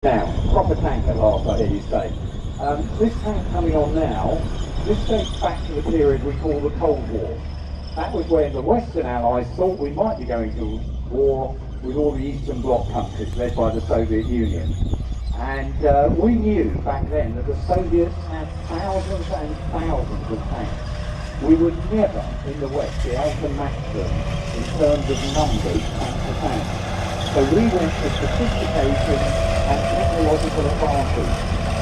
Now, proper tank at last, I hear you say. This tank coming on now, this dates back to the period we call the Cold War. That was when the Western Allies thought we might be going to war with all the Eastern Bloc countries led by the Soviet Union. And we knew back then that the Soviets had thousands and thousands of tanks. We would never in the West be able to match them in terms of numbers, tank to tank. So we went for sophistication and technological advantage.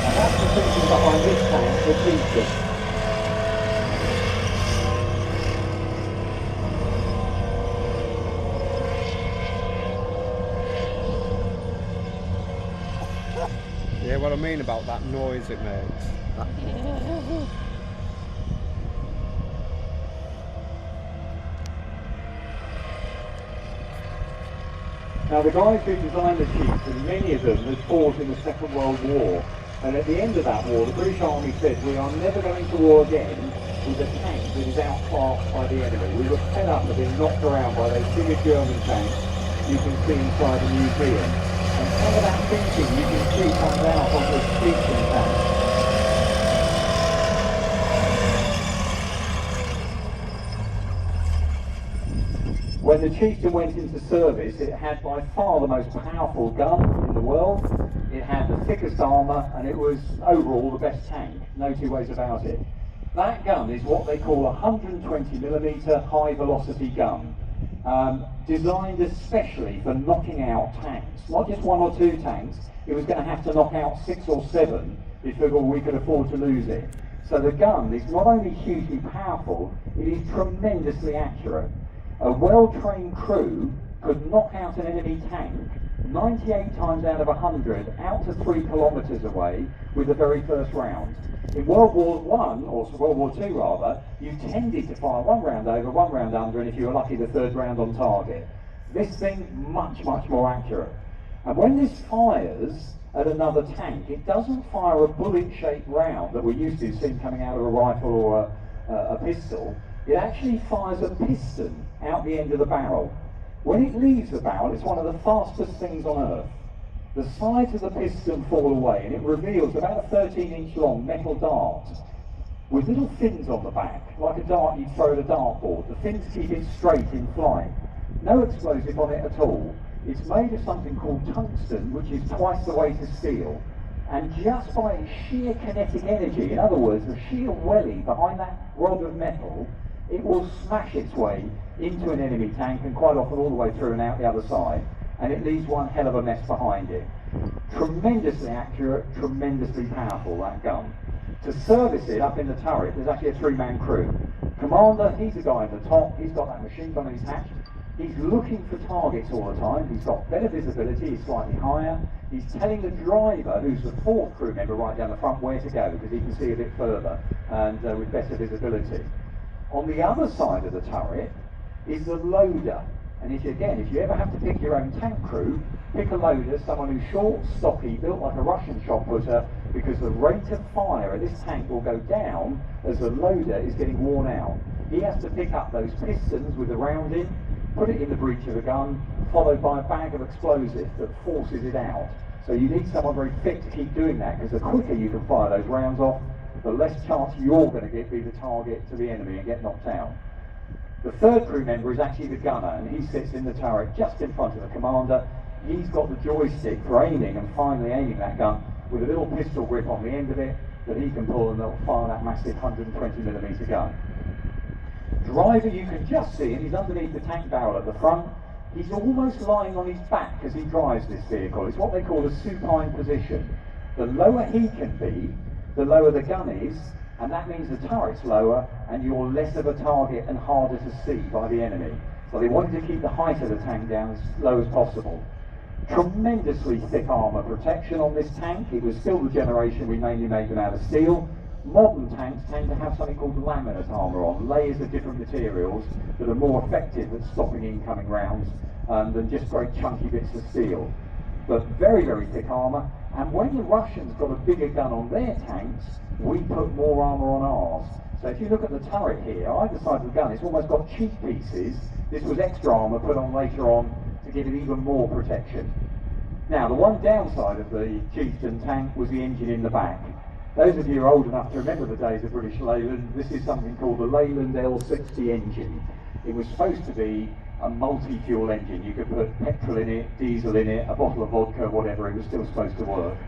And that's the thinking behind this tank, the Chieftain. Yeah, what I mean about that noise it makes. Now the guys who designed the Chieftain, many of them had fought in the Second World War, and at the end of that war the British Army said we are never going to war again with a tank that is outclassed by the enemy. We were fed up of being knocked around by those bigger German tanks you can see inside the museum. And some of that thinking you can see comes out on the Chieftain tank. When the Chieftain went into service, it had by far the most powerful gun in the world, it had the thickest armour, and it was overall the best tank, no two ways about it. That gun is what they call a 120mm high velocity gun, designed especially for knocking out tanks, not just one or two tanks. It was going to have to knock out 6 or 7 before we could afford to lose it. So the gun is not only hugely powerful, it is tremendously accurate. A well-trained crew could knock out an enemy tank 98 times out of 100 out to 3 kilometres away with the very first round. In World War I, or World War II rather, you tended to fire one round over, one round under, and if you were lucky, the third round on target. This thing, much more accurate. And when this fires at another tank, it doesn't fire a bullet-shaped round that we're used to seeing coming out of a rifle or a pistol. It actually fires a piston out the end of the barrel. When it leaves the barrel, it's one of the fastest things on earth. The sides of the piston fall away and it reveals about a 13-inch long metal dart with little fins on the back, like a dart you'd throw at a dartboard. The fins keep it straight in flight. No explosive on it at all. It's made of something called tungsten, which is twice the weight of steel. And just by its sheer kinetic energy, in other words, the sheer welly behind that rod of metal, it will smash its way into an enemy tank and quite often all the way through and out the other side, and it leaves one hell of a mess behind it. Tremendously accurate, tremendously powerful, that gun. To service it up in the turret, there's actually a 3-man crew. Commander, he's the guy at the top, he's got that machine gun in his hatch. He's looking for targets all the time, he's got better visibility, he's slightly higher. He's telling the driver, who's the 4th crew member right down the front, where to go, because he can see a bit further and with better visibility. On the other side of the turret is the loader. And if you ever have to pick your own tank crew, pick a loader, someone who's short, stocky, built like a Russian shot putter, because the rate of fire of this tank will go down as the loader is getting worn out. He has to pick up those pistons with the round in, put it in the breech of the gun, followed by a bag of explosive that forces it out. So you need someone very fit to keep doing that, because the quicker you can fire those rounds off, the less chance you're going to be the target to the enemy and get knocked out. The 3rd crew member is actually the gunner, and he sits in the turret just in front of the commander. He's got the joystick for aiming and finally aiming that gun with a little pistol grip on the end of it that he can pull, and they'll fire that massive 120mm gun. Driver, you can just see him, he's underneath the tank barrel at the front. He's almost lying on his back as he drives this vehicle. It's what they call a supine position. The lower he can be, the lower the gun is, and that means the turret's lower and you're less of a target and harder to see by the enemy. So they wanted to keep the height of the tank down as low as possible. Tremendously thick armour protection on this tank. It was still the generation we mainly made them out of steel. Modern tanks tend to have something called laminate armour on, layers of different materials that are more effective at stopping incoming rounds than just very chunky bits of steel. But very thick armour. And when the Russians got a bigger gun on their tanks, we put more armour on ours. So if you look at the turret here, either side of the gun, it's almost got cheek pieces. This was extra armour put on later on to give it even more protection. Now, the one downside of the Chieftain tank was the engine in the back. Those of you who are old enough to remember the days of British Leyland, this is something called the Leyland L60 engine. It was supposed to be a multi-fuel engine. You could put petrol in it, diesel in it, a bottle of vodka, whatever, it was still supposed to work.